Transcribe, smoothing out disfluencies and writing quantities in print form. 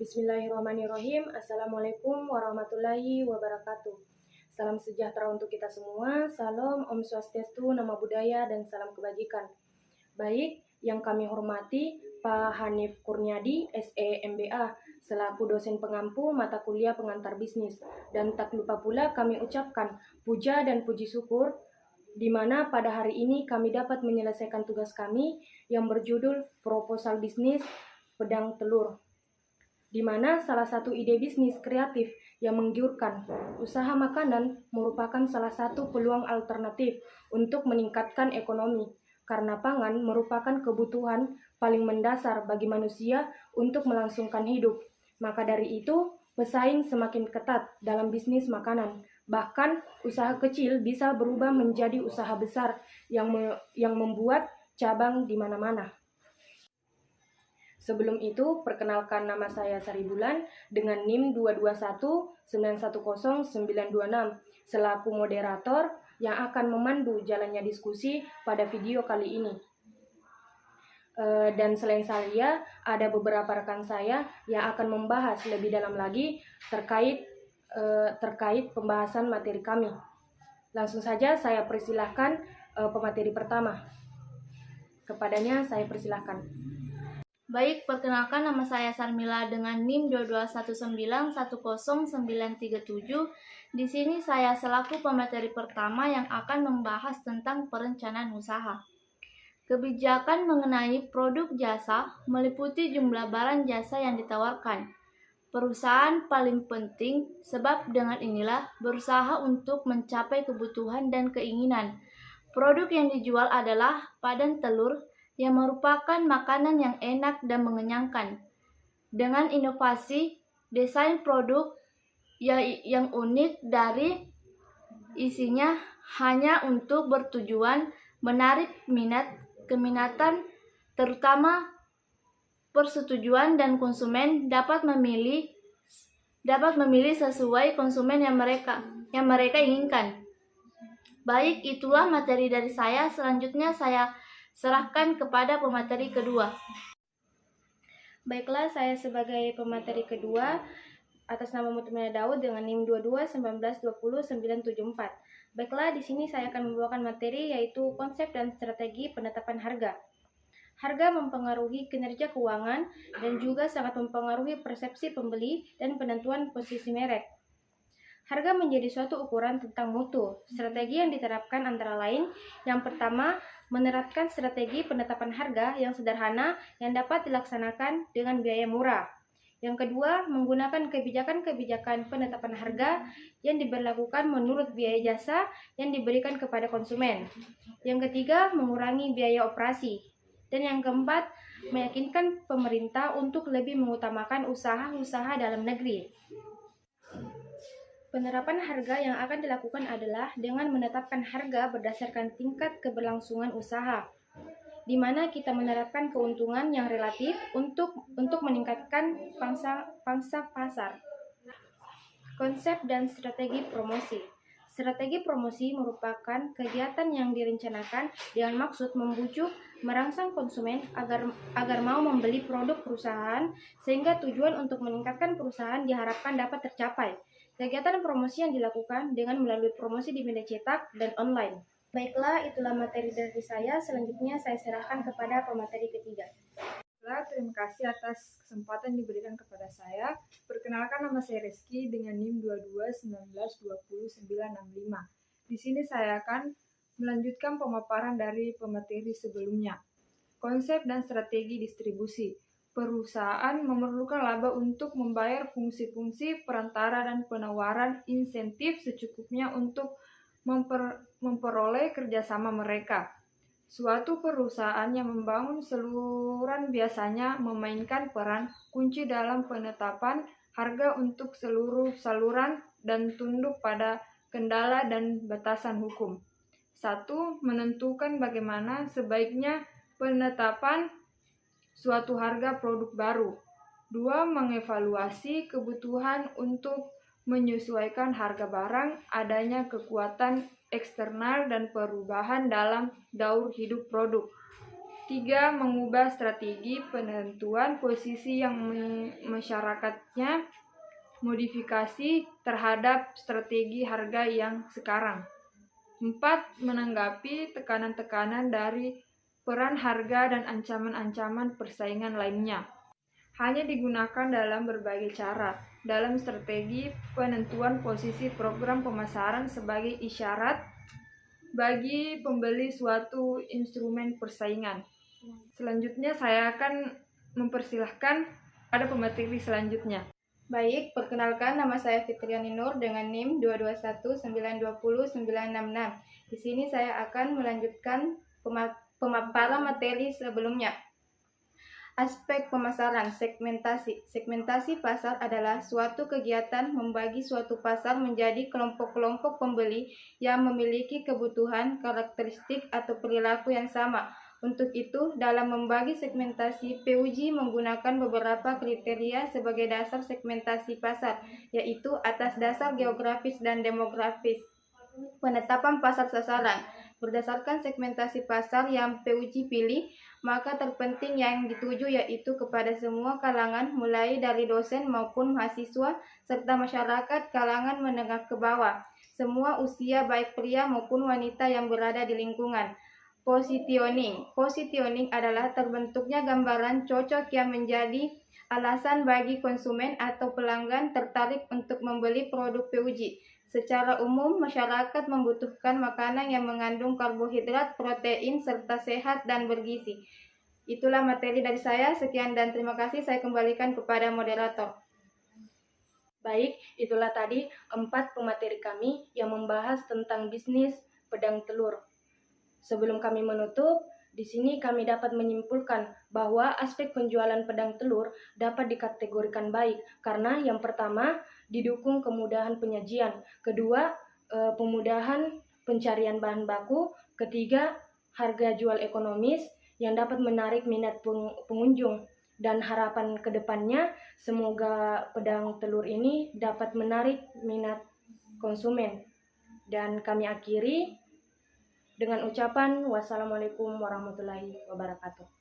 Bismillahirrahmanirrahim. Assalamualaikum warahmatullahi wabarakatuh. Salam sejahtera untuk kita semua. Salam Om Swastiastu, Namo Buddhaya, dan salam kebajikan. Baik, yang kami hormati Pak Hanif Kurniadi, SE MBA, selaku dosen pengampu mata kuliah pengantar bisnis. Dan tak lupa pula kami ucapkan puja dan puji syukur di mana pada hari ini kami dapat menyelesaikan tugas kami yang berjudul Proposal Bisnis Pedang Telur, di mana salah satu ide bisnis kreatif yang menggiurkan, usaha makanan merupakan salah satu peluang alternatif untuk meningkatkan ekonomi, karena pangan merupakan kebutuhan paling mendasar bagi manusia untuk melangsungkan hidup. Maka dari itu, pesaing semakin ketat dalam bisnis makanan. Bahkan, usaha kecil bisa berubah menjadi usaha besar yang membuat cabang di mana-mana. Sebelum itu, perkenalkan, nama saya Sari Bulan dengan NIM 221910926 selaku moderator yang akan memandu jalannya diskusi pada video kali ini. Dan selain saya, ada beberapa rekan saya yang akan membahas lebih dalam lagi terkait pembahasan materi kami. Langsung saja saya persilahkan pemateri pertama. Kepadanya saya persilahkan. Baik, perkenalkan, nama saya Sarmila dengan NIM 221910937. Di sini saya selaku pemateri pertama yang akan membahas tentang perencanaan usaha. Kebijakan mengenai produk jasa meliputi jumlah barang jasa yang ditawarkan. Perusahaan paling penting sebab dengan inilah berusaha untuk mencapai kebutuhan dan keinginan. Produk yang dijual adalah padan telur yang merupakan makanan yang enak dan mengenyangkan. Dengan inovasi desain produk yang unik dari isinya hanya untuk bertujuan menarik keminatan, terutama persetujuan, dan konsumen dapat memilih sesuai konsumen yang mereka inginkan. Baik, itulah materi dari saya. Selanjutnya saya serahkan kepada pemateri kedua. Baiklah, saya sebagai pemateri kedua atas nama Mutmina Daud dengan NIM 2219200974. Baiklah, di sini saya akan membawakan materi yaitu konsep dan strategi penetapan harga. Harga mempengaruhi kinerja keuangan dan juga sangat mempengaruhi persepsi pembeli dan penentuan posisi merek. Harga menjadi suatu ukuran tentang mutu. Strategi yang diterapkan antara lain, yang pertama, menerapkan strategi penetapan harga yang sederhana yang dapat dilaksanakan dengan biaya murah. Yang kedua, menggunakan kebijakan-kebijakan penetapan harga yang diberlakukan menurut biaya jasa yang diberikan kepada konsumen. Yang ketiga, mengurangi biaya operasi. Dan yang keempat, meyakinkan pemerintah untuk lebih mengutamakan usaha-usaha dalam negeri. Penerapan harga yang akan dilakukan adalah dengan menetapkan harga berdasarkan tingkat keberlangsungan usaha, di mana kita menerapkan keuntungan yang relatif untuk meningkatkan pangsa pasar. Konsep dan strategi promosi. Strategi promosi merupakan kegiatan yang direncanakan dengan maksud membujuk, merangsang konsumen agar mau membeli produk perusahaan, sehingga tujuan untuk meningkatkan perusahaan diharapkan dapat tercapai. Kegiatan promosi yang dilakukan dengan melalui promosi di media cetak dan online. Baiklah, itulah materi dari saya. Selanjutnya saya serahkan kepada pemateri ketiga. Terima kasih atas kesempatan diberikan kepada saya. Perkenalkan, nama saya Reski dengan NIM 2219200965. Di sini saya akan melanjutkan pemaparan dari pemateri sebelumnya. Konsep dan strategi distribusi. Perusahaan memerlukan laba untuk membayar fungsi-fungsi perantara dan penawaran insentif secukupnya untuk memperoleh kerjasama mereka. Suatu perusahaan yang membangun saluran biasanya memainkan peran kunci dalam penetapan harga untuk seluruh saluran dan tunduk pada kendala dan batasan hukum. 1. Menentukan bagaimana sebaiknya penetapan suatu harga produk baru. 2. Mengevaluasi kebutuhan untuk menyesuaikan harga barang, adanya kekuatan eksternal dan perubahan dalam daur hidup produk. 3. Mengubah strategi penentuan posisi yang masyarakatnya modifikasi terhadap strategi harga yang sekarang. 4. Menanggapi tekanan-tekanan dari peran harga dan ancaman-ancaman persaingan lainnya. Hanya digunakan dalam berbagai cara dalam strategi penentuan posisi program pemasaran sebagai isyarat bagi pembeli suatu instrumen persaingan. Selanjutnya saya akan mempersilahkan pada pemateri selanjutnya. Baik, perkenalkan nama saya Fitriani Nur dengan NIM 221920966. Di sini saya akan melanjutkan pemaparan materi sebelumnya. Aspek pemasaran, segmentasi. Segmentasi pasar adalah suatu kegiatan membagi suatu pasar menjadi kelompok-kelompok pembeli yang memiliki kebutuhan, karakteristik, atau perilaku yang sama. Untuk itu, dalam membagi segmentasi, PUJ menggunakan beberapa kriteria sebagai dasar segmentasi pasar, yaitu atas dasar geografis dan demografis. Penetapan pasar sasaran. Berdasarkan segmentasi pasar yang PUJ pilih, maka terpenting yang dituju yaitu kepada semua kalangan mulai dari dosen maupun mahasiswa serta masyarakat kalangan menengah ke bawah, semua usia baik pria maupun wanita yang berada di lingkungan. Positioning. Positioning adalah terbentuknya gambaran cocok yang menjadi alasan bagi konsumen atau pelanggan tertarik untuk membeli produk PUJ. Secara umum, masyarakat membutuhkan makanan yang mengandung karbohidrat, protein, serta sehat dan bergizi. Itulah materi dari saya. Sekian dan terima kasih. Saya kembalikan kepada moderator. Baik, itulah tadi 4 pemateri kami yang membahas tentang bisnis pedang telur. Sebelum kami menutup, di sini kami dapat menyimpulkan bahwa aspek penjualan pedang telur dapat dikategorikan baik karena yang pertama didukung kemudahan penyajian, kedua pemudahan pencarian bahan baku, ketiga harga jual ekonomis yang dapat menarik minat pengunjung, dan harapan kedepannya semoga pedang telur ini dapat menarik minat konsumen. Dan kami akhiri dengan ucapan wassalamualaikum warahmatullahi wabarakatuh.